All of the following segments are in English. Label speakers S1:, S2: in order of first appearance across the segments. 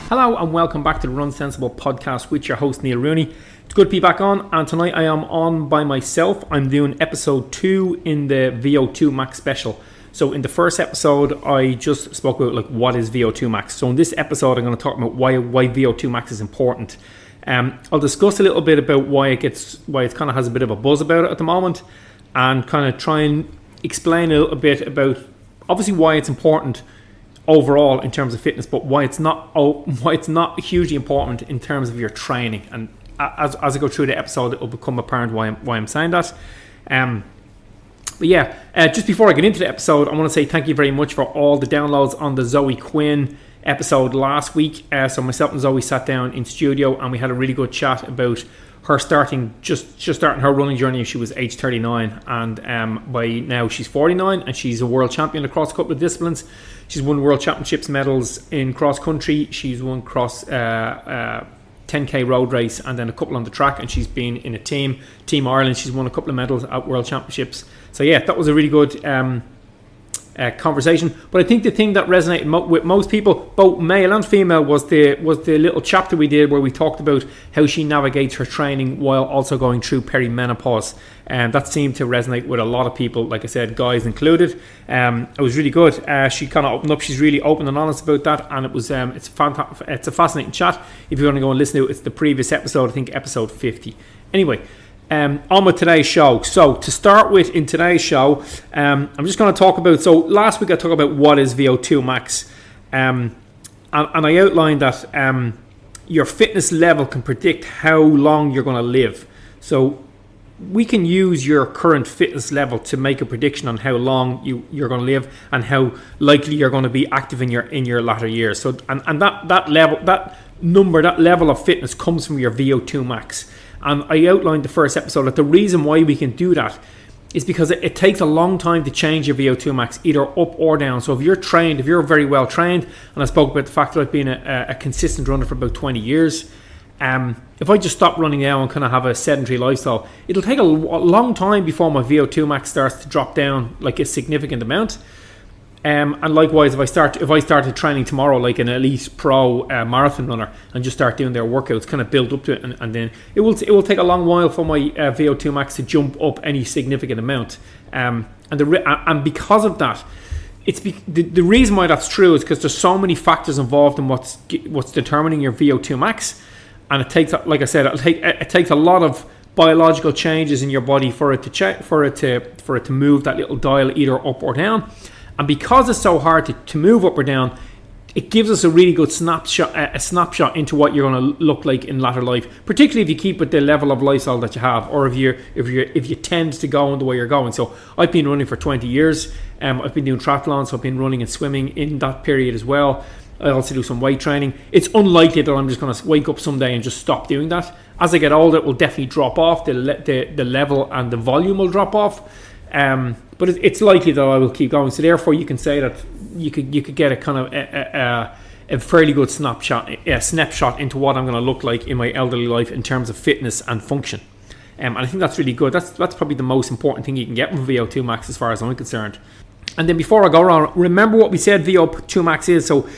S1: Hello and welcome back to the Run Sensible podcast with your host Neil Rooney. It's good to be back on, and tonight I am on by myself. I'm doing episode 2 in the VO2Max special. So in the first episode I just spoke about what is VO2Max. So in this episode I'm going to talk about why VO2Max is important. I'll discuss a little bit about why it kind of has a bit of a buzz about it at the moment, and kind of try and explain a little bit about obviously why it's important overall in terms of fitness, but why it's not hugely important in terms of your training. And as I go through the episode, it will become apparent why I'm saying that. Just before I get into the episode, I want to say thank you very much for all the downloads on the Zoe Quinn episode last week. So myself and Zoe sat down in studio and we had a really good chat about her starting her running journey. She was age 39, and by now she's 49, and she's a world champion across a couple of disciplines. She's won world championships medals in cross country. She's won cross 10k road race, and then a couple on the track, and she's been in a team Ireland. She's won a couple of medals at world championships. So yeah, that was a really good conversation. But I think the thing that resonated with most people, both male and female, was the little chapter we did where we talked about how she navigates her training while also going through perimenopause, and that seemed to resonate with a lot of people, like I said, guys included. It was really good. She kind of opened up. She's really open and honest about that, and it was it's a fascinating chat. If you want to go and listen to it, it's the previous episode, I think episode 50. Anyway, on with today's show. So to start with, in today's show, I'm just going to talk about, so last week I talked about what is VO2Max, and I outlined that your fitness level can predict how long you're going to live. So we can use your current fitness level to make a prediction on how long you're going to live and how likely you're going to be active in your latter years. So and that level of fitness comes from your VO2Max. And I outlined the first episode that the reason why we can do that is because it takes a long time to change your VO2Max, either up or down. So if you're very well trained, and I spoke about the fact that I've been a consistent runner for about 20 years, if I just stop running now and kind of have a sedentary lifestyle, it'll take a long time before my VO2Max starts to drop down like a significant amount. And likewise, if I started training tomorrow like an elite pro marathon runner and just start doing their workouts, kind of build up to it, and then it will take a long while for my VO2Max to jump up any significant amount. And because of that, the reason why that's true is because there's so many factors involved in what's determining your VO2Max, and it takes, like I said, it takes a lot of biological changes in your body for it to move that little dial either up or down. And because it's so hard to move up or down, it gives us a really good snapshot into what you're going to look like in latter life, particularly if you keep with the level of lifestyle that you have, or if you tend to go in the way you're going. So I've been running for 20 years. I've been doing triathlons, so I've been running and swimming in that period as well. I also do some weight training. It's unlikely that I'm just going to wake up someday and just stop doing that. As I get older, it will definitely drop off. The level and the volume will drop off. But it's likely that I will keep going. So therefore, you can say that you could get a kind of a fairly good snapshot into what I'm going to look like in my elderly life in terms of fitness and function. And I think that's really good. That's probably the most important thing you can get from VO2Max as far as I'm concerned. And then before I go on, remember what we said VO2Max is. So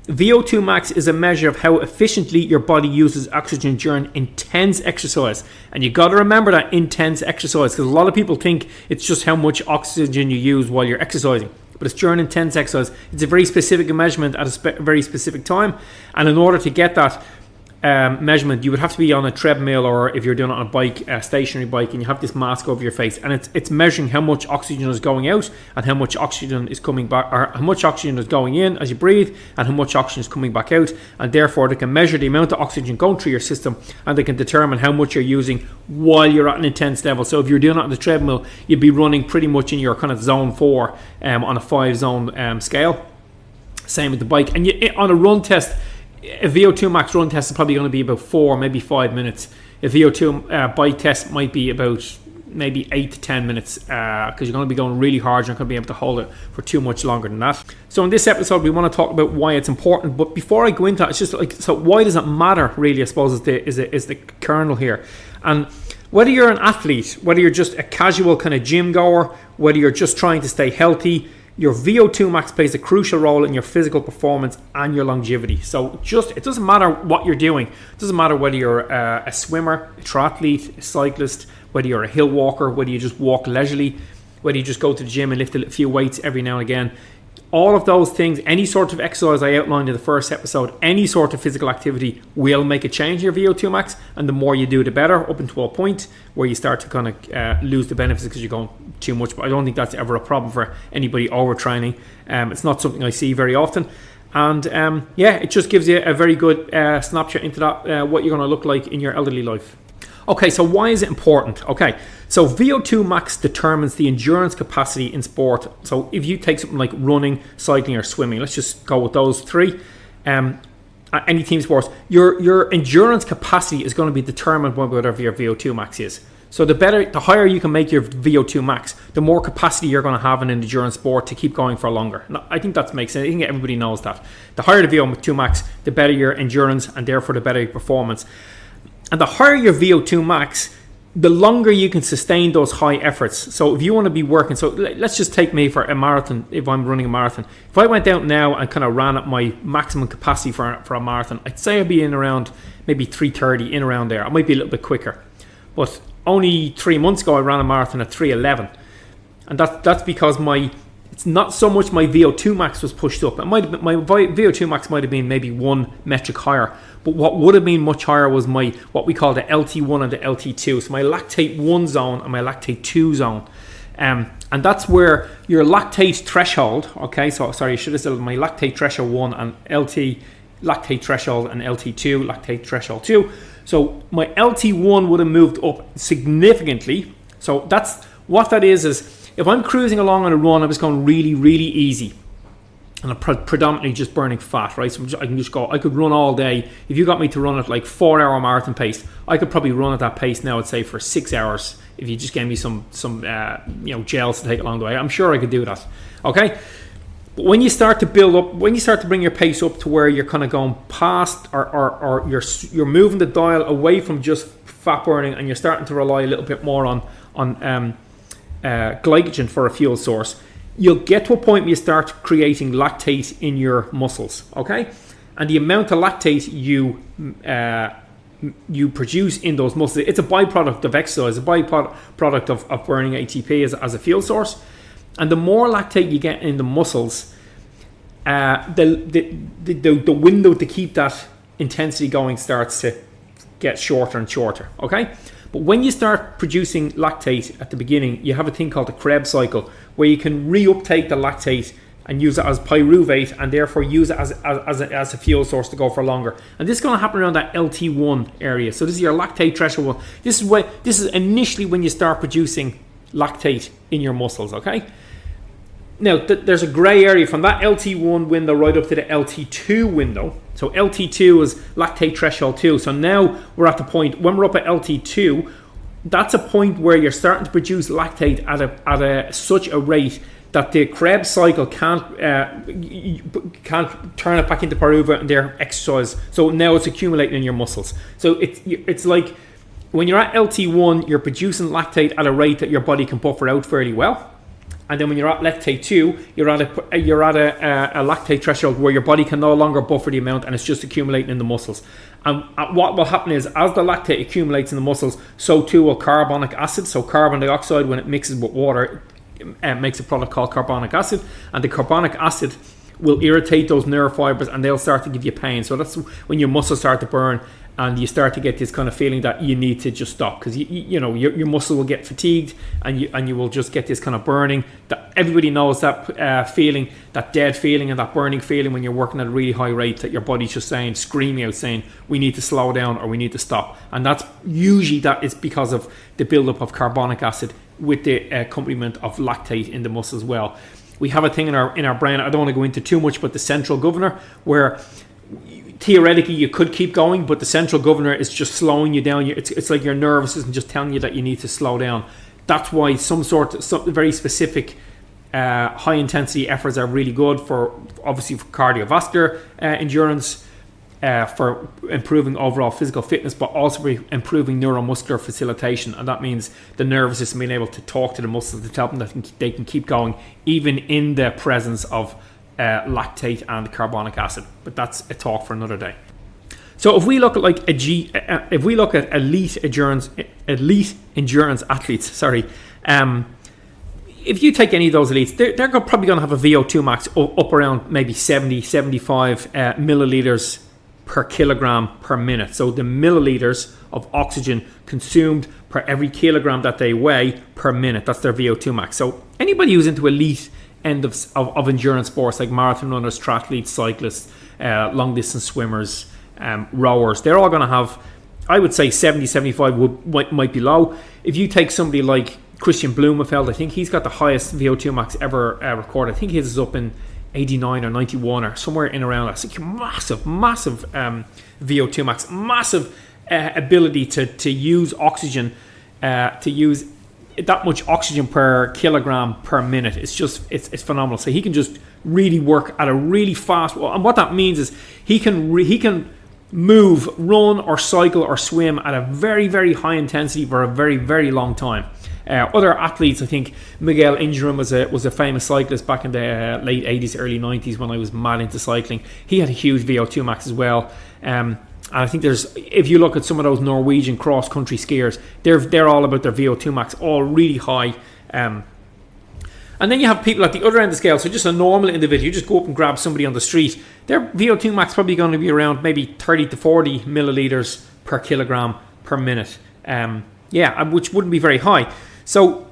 S1: VO2Max is a measure of how efficiently your body uses oxygen during intense exercise. And you got to remember that intense exercise, because a lot of people think it's just how much oxygen you use while you're exercising. But it's during intense exercise. It's a very specific measurement at a very specific time. And in order to get that measurement, you would have to be on a treadmill, or if you're doing it on a bike, a stationary bike, and you have this mask over your face, and it's measuring how much oxygen is going out and how much oxygen is coming back, or how much oxygen is going in as you breathe and how much oxygen is coming back out. And therefore they can measure the amount of oxygen going through your system, and they can determine how much you're using while you're at an intense level. So if you're doing it on the treadmill, you'd be running pretty much in your kind of zone 4 on a 5-zone scale. Same with the bike. And on a run test, a VO2Max run test is probably going to be about 4, maybe 5 minutes. A VO2 bike test might be about maybe 8 to 10 minutes, because you're going to be going really hard. You're not going to be able to hold it for too much longer than that. So in this episode, we want to talk about why it's important. But before I go into that, it's just like, so why does it matter, really, I suppose, is the kernel here. And whether you're an athlete, whether you're just a casual kind of gym goer, whether you're just trying to stay healthy, your VO2 max plays a crucial role in your physical performance and your longevity. So it doesn't matter what you're doing. It doesn't matter whether you're a swimmer, a triathlete, a cyclist, whether you're a hill walker, whether you just walk leisurely, whether you just go to the gym and lift a few weights every now and again. All of those things, any sort of exercise I outlined in the first episode, any sort of physical activity will make a change in your VO2 max, and the more you do, the better, up until a point where you start to kind of lose the benefits because you're going too much. But I don't think that's ever a problem for anybody overtraining. It's not something I see very often. And it just gives you a very good snapshot into that, what you're going to look like in your elderly life. Okay, so why is it important? Okay, so VO2 max determines the endurance capacity in sport. So if you take something like running, cycling, or swimming, let's just go with those three. Any team sports, your endurance capacity is going to be determined by whatever your VO2 max is. So the higher you can make your VO2 max, the more capacity you're going to have in an endurance sport to keep going for longer. Now, I think that makes sense. I think everybody knows that. The higher the VO2 max, the better your endurance, and therefore the better your performance. And the higher your VO2 max, the longer you can sustain those high efforts. So if you want to be working, so let's just take me for a marathon, if I'm running a marathon. If I went out now and kind of ran at my maximum capacity for a marathon, I'd say I'd be in around maybe 3:30, in around there. I might be a little bit quicker. But only 3 months ago, I ran a marathon at 3:11. And that's because it's not so much my VO2 max was pushed up. My VO2 max might have been maybe 1 metric higher. But what would have been much higher was what we call the LT1 and the LT2. So my lactate 1 zone and my lactate 2 zone. And that's where your lactate threshold, okay, so sorry, I should have said my lactate threshold 1 and LT lactate threshold and LT2, lactate threshold 2. So my LT1 would have moved up significantly. So that's what that is if I'm cruising along on a run, I'm just going really, really easy. And I'm predominantly just burning fat, right? So I could run all day. If you got me to run at like 4-hour marathon pace, I could probably run at that pace now, I'd say, for 6 hours. If you just gave me some gels to take along the way, I'm sure I could do that. Okay? But when you start to build up, when you start to bring your pace up to where you're kind of going past or you're moving the dial away from just fat burning, and you're starting to rely a little bit more on glycogen for a fuel source, you'll get to a point where you start creating lactate in your muscles, okay? And the amount of lactate you produce in those muscles, it's a byproduct of exercise, a byproduct of burning ATP as a fuel source. And the more lactate you get in the muscles, the window to keep that intensity going starts to get shorter and shorter, okay? But when you start producing lactate at the beginning, you have a thing called the Krebs cycle, where you can reuptake the lactate and use it as pyruvate, and therefore use it as a fuel source to go for longer. And this is going to happen around that LT1 area. So this is your lactate threshold 1. This is initially when you start producing lactate in your muscles, okay? Now, there's a grey area from that LT1 window right up to the LT2 window. So LT2 is lactate threshold 2. So now we're at the point, when we're up at LT2, that's a point where you're starting to produce lactate at such a rate that the Krebs cycle can't turn it back into pyruvate and their exercise. So now it's accumulating in your muscles. So it's like when you're at LT1, you're producing lactate at a rate that your body can buffer out fairly well. And then when you're at lactate 2, you're at a lactate threshold where your body can no longer buffer the amount, and it's just accumulating in the muscles. And what will happen is, as the lactate accumulates in the muscles, so too will carbonic acid. So carbon dioxide, when it mixes with water, makes a product called carbonic acid, and the carbonic acid will irritate those nerve fibers, and they'll start to give you pain. So that's when your muscles start to burn, and you start to get this kind of feeling that you need to just stop, because your muscle will get fatigued, and you will just get this kind of burning. That everybody knows that feeling, that dead feeling and that burning feeling when you're working at a really high rate, that your body's just screaming out, saying we need to slow down or we need to stop. And that's usually that is because of the buildup of carbonic acid with the accompaniment of lactate in the muscle as well. We have a thing in our brain, I don't want to go into too much, but the central governor, where theoretically you could keep going, but the central governor is just slowing you down. It's like your nervous system just telling you that you need to slow down. That's why some very specific high intensity efforts are really good for, obviously, for cardiovascular endurance, for improving overall physical fitness, but also for improving neuromuscular facilitation. And that means the nervous system being able to talk to the muscles to tell them that they can keep going, even in the presence of lactate and carbonic acid. But that's a talk for another day. So if we look at like if we look at elite endurance athletes, if you take any of those elites, they're probably going to have a VO2 max up around maybe 70, 75 milliliters per kilogram per minute. So the milliliters of oxygen consumed per every kilogram that they weigh per minute. That's their VO2 max. So anybody who's into elite end of endurance sports like marathon runners, triathletes, cyclists, long distance swimmers, rowers, they're all going to have, I would say 70, 75 might be low. If you take somebody like Christian Blumenfeld, I think he's got the highest VO2 max ever recorded. I think his is up in 89 or 91 or somewhere in around that. It's like massive VO2 max, massive ability to use oxygen, to use that much oxygen per kilogram per minute. It's phenomenal. So he can just really work at a really fast, and what that means is he can move, run or cycle or swim at a very, very high intensity for a very, very long time. Other athletes, I think Miguel Indurain was a famous cyclist back in the late 80s, early 90s when I was mad into cycling. He had a huge VO2 max as well. And I think if you look at some of those Norwegian cross-country skiers, they're all about their VO2 max, all really high. And then you have people at the other end of the scale, so just a normal individual, you just go up and grab somebody on the street, their VO2 max probably going to be around maybe 30 to 40 milliliters per kilogram per minute. Which wouldn't be very high. So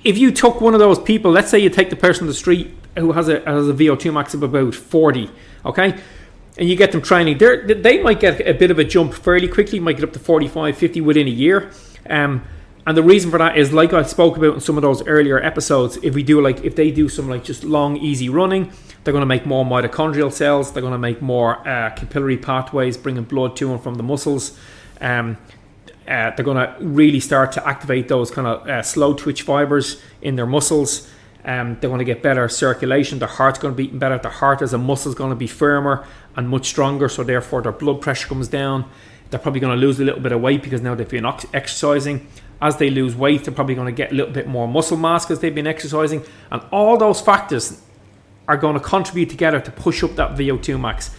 S1: if you took one of those people, let's say you take the person on the street who has a VO2 max of about 40, okay, and you get them training, they might get a bit of a jump fairly quickly, might get up to 45, 50 within a year. And the reason for that is, like I spoke about in some of those earlier episodes, if they do some like just long, easy running, they're going to make more mitochondrial cells, they're going to make more capillary pathways, bringing blood to and from the muscles. They're going to really start to activate those kind of slow twitch fibers in their muscles. They're going to get better circulation. Their heart's going to be beating better. Their heart as a muscle is going to be firmer and much stronger, so therefore their blood pressure comes down. They're probably going to lose a little bit of weight because now they've been exercising. As they lose weight, they're probably going to get a little bit more muscle mass because they've been exercising. And all those factors are going to contribute together to push up that VO2 max.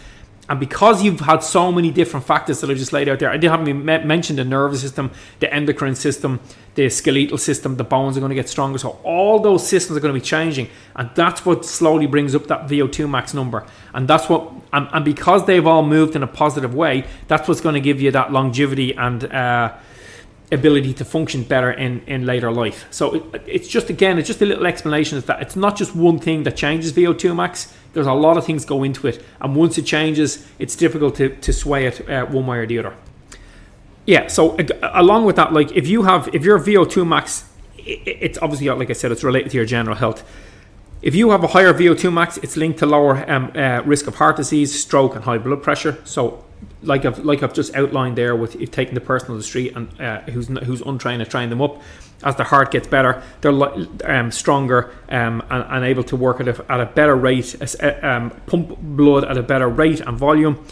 S1: And because you've had so many different factors that I've just laid out there, I haven't even mentioned the nervous system, the endocrine system, the skeletal system, the bones are going to get stronger. So all those systems are going to be changing. And that's what slowly brings up that VO2 max number. And that's what, and because they've all moved in a positive way, that's what's going to give you that longevity and ability to function better in later life. So it's just a little explanation is that it's not just one thing that changes VO2 max. There's a lot of things go into it, and once it changes, it's difficult to sway it one way or the other. Yeah, so along with that, like if your VO2 max, it's obviously, like I said, it's related to your general health. If you have a higher VO2 max, it's linked to lower risk of heart disease, stroke, and high blood pressure. So like I've just outlined there, with if taking the person on the street and who's untrained and train them up, as the heart gets better, they're stronger and able to work at a better rate, pump blood at a better rate and volume.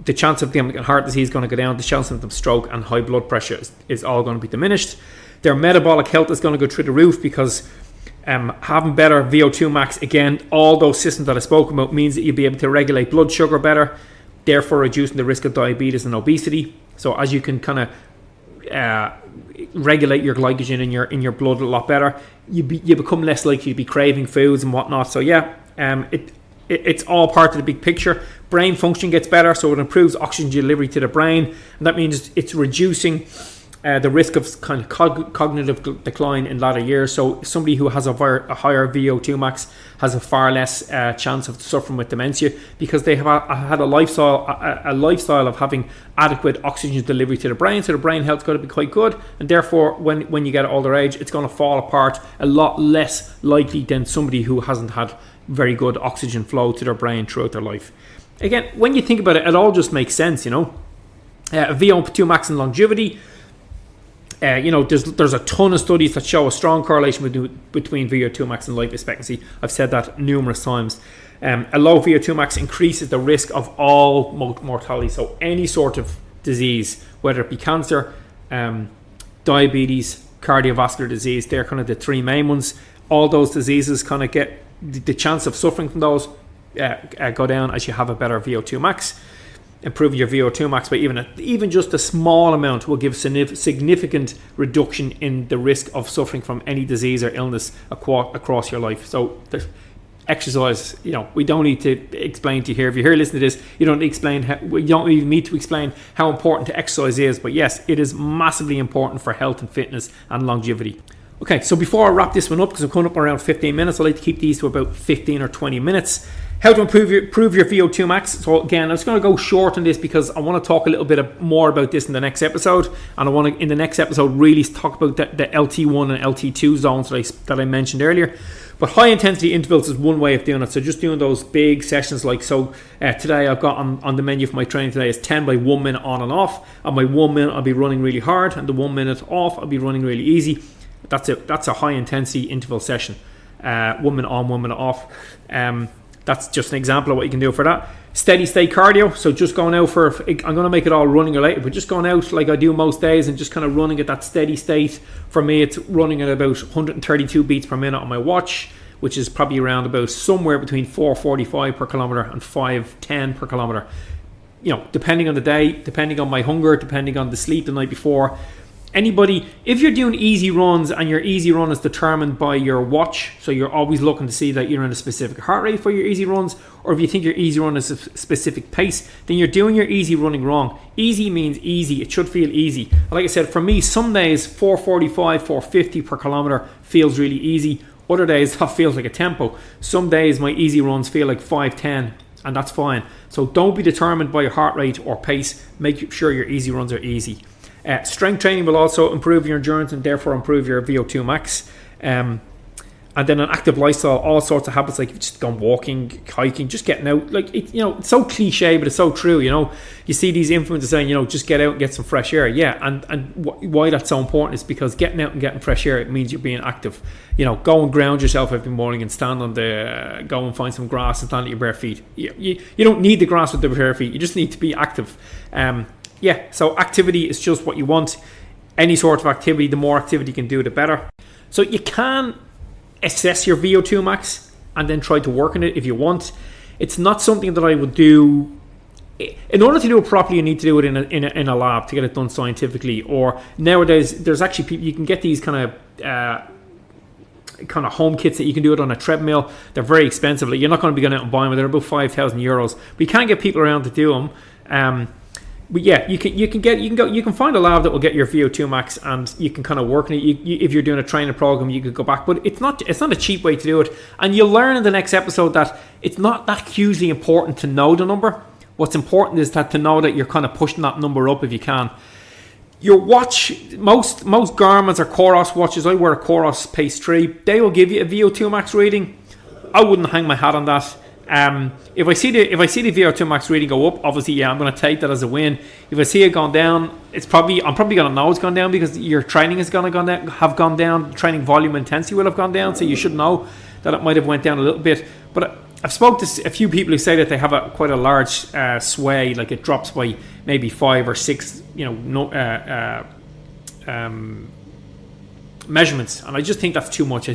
S1: The chance of them getting heart disease is going to go down. The chance of them stroke and high blood pressure is all going to be diminished. Their metabolic health is going to go through the roof because having better VO2 max, again, all those systems that I spoke about, means that you'll be able to regulate blood sugar better, therefore reducing the risk of diabetes and obesity. So as you can kind of regulate your glycogen in your blood a lot better, you become less likely to be craving foods and whatnot. So it's all part of the big picture. Brain function gets better, so it improves oxygen delivery to the brain, and that means it's reducing the risk of kind of cognitive decline in latter years. So somebody who has a higher VO2 max has a far less chance of suffering with dementia, because they have had a lifestyle of having adequate oxygen delivery to the brain. So the brain health's got to be quite good, and therefore when you get at older age, it's going to fall apart a lot less likely than somebody who hasn't had very good oxygen flow to their brain throughout their life. Again, when you think about it, it all just makes sense, VO2 max and longevity. There's a ton of studies that show a strong correlation between VO2 max and life expectancy. I've said that numerous times. A low VO2 max increases the risk of all mortality. So any sort of disease, whether it be cancer, diabetes, cardiovascular disease, they're kind of the three main ones. All those diseases kind of get the chance of suffering from those go down as you have a better VO2 max. Improve your VO2 max by even just a small amount will give significant reduction in the risk of suffering from any disease or illness across your life. So exercise, we don't need to explain to you here. If you're here listening to this, you don't even need to explain how important exercise is. But yes, it is massively important for health and fitness and longevity. Okay, so before I wrap this one up, because I'm coming up around 15 minutes, I like to keep these to about 15 or 20 minutes. How to improve your VO2 max. So again, I'm just going to go short on this because I want to talk a little bit more about this in the next episode, and I want to in the next episode really talk about the LT1 and LT2 zones that I mentioned earlier. But high intensity intervals is one way of doing it. So just doing those big sessions like so. Today I've got on the menu for my training today is 10 by 1 minute on and off. And by 1 minute I'll be running really hard, and the 1 minute off I'll be running really easy. That's a high intensity interval session. 1 minute on, 1 minute off. That's just an example of what you can do for that. Steady state cardio, so just going out I'm going to make it all running related, but just going out like I do most days and just kind of running at that steady state. For me, it's running at about 132 beats per minute on my watch, which is probably around about somewhere between 4:45 per kilometer and 5:10 per kilometer. Depending on the day, depending on my hunger, depending on the sleep the night before. If you're doing easy runs and your easy run is determined by your watch, so you're always looking to see that you're in a specific heart rate for your easy runs, or if you think your easy run is a specific pace, then you're doing your easy running wrong. Easy means easy. It should feel easy. Like I said, for me, some days 4:45, 4:50 per kilometer feels really easy. Other days that feels like a tempo. Some days my easy runs feel like 5:10, and that's fine. So don't be determined by your heart rate or pace. Make sure your easy runs are easy. Strength training will also improve your endurance and therefore improve your VO2 max. And then an active lifestyle, all sorts of habits like just going walking, hiking, just getting out. Like it's so cliche, but it's so true. You see these influencers saying, just get out and get some fresh air. Yeah, and why that's so important is because getting out and getting fresh air, it means you're being active. Go and ground yourself every morning and go and find some grass and stand at your bare feet. You don't need the grass with the bare feet. You just need to be active. So activity is just what you want. Any sort of activity, the more activity you can do, the better. So you can assess your VO2 max and then try to work on it if you want. It's not something that I would do. In order to do it properly, you need to do it in a lab to get it done scientifically. Or nowadays, there's actually people, you can get these kind of home kits that you can do it on a treadmill. They're very expensive. Like, you're not going to be going out and buying them. They're about €5,000. But you can't get people around to do them. But yeah, you can find a lab that will get your VO2 max, and you can kind of work on it. If you're doing a training program, you could go back, but it's not a cheap way to do it. And you'll learn in the next episode that it's not that hugely important to know the number. What's important is that to know that you're kind of pushing that number up if you can. Your watch, most Garmin's or Coros watches, I wear a Coros Pace 3, they will give you a VO2 max reading. I wouldn't hang my hat on that. If I see the VO2 max reading go up, obviously, I'm going to take that as a win. If I see it gone down, I'm probably going to know it's gone down because your training is going to have gone down. Training volume intensity will have gone down, so you should know that it might have went down a little bit. But I've spoken to a few people who say that they have quite a large sway, like it drops by maybe 5 or 6, measurements, and I just think that's too much.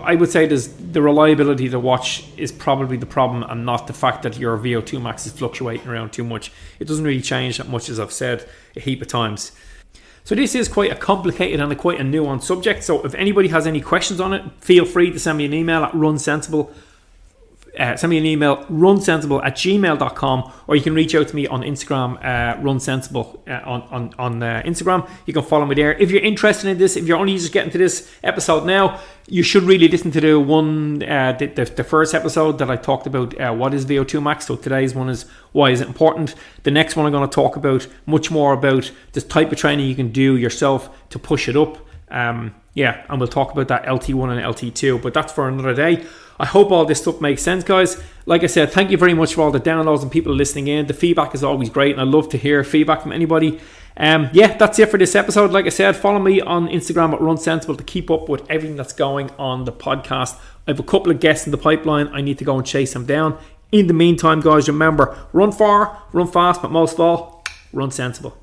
S1: I would say the reliability of the watch is probably the problem, and not the fact that your VO2 max is fluctuating around too much. It doesn't really change that much, as I've said a heap of times. So this is quite a complicated and quite a nuanced subject. So if anybody has any questions on it, feel free to send me an email at runsensible. Send me an email, runsensible@gmail.com, or you can reach out to me on Instagram, runsensible on Instagram. You can follow me there. If you're interested in this, if you're only just getting to this episode now, you should really listen to the first episode that I talked about what is VO2 max. So today's one is why is it important. The next one I'm going to talk about much more about the type of training you can do yourself to push it up. And we'll talk about that LT1 and LT2, but that's for another day. I hope all this stuff makes sense, guys. Like I said, thank you very much for all the downloads and people listening in. The feedback is always great, and I love to hear feedback from anybody. Yeah, that's it for this episode. Like I said, follow me on Instagram at Run Sensible to keep up with everything that's going on the podcast. I have a couple of guests in the pipeline. I need to go and chase them down. In the meantime, guys, remember, run far, run fast, but most of all, run sensible.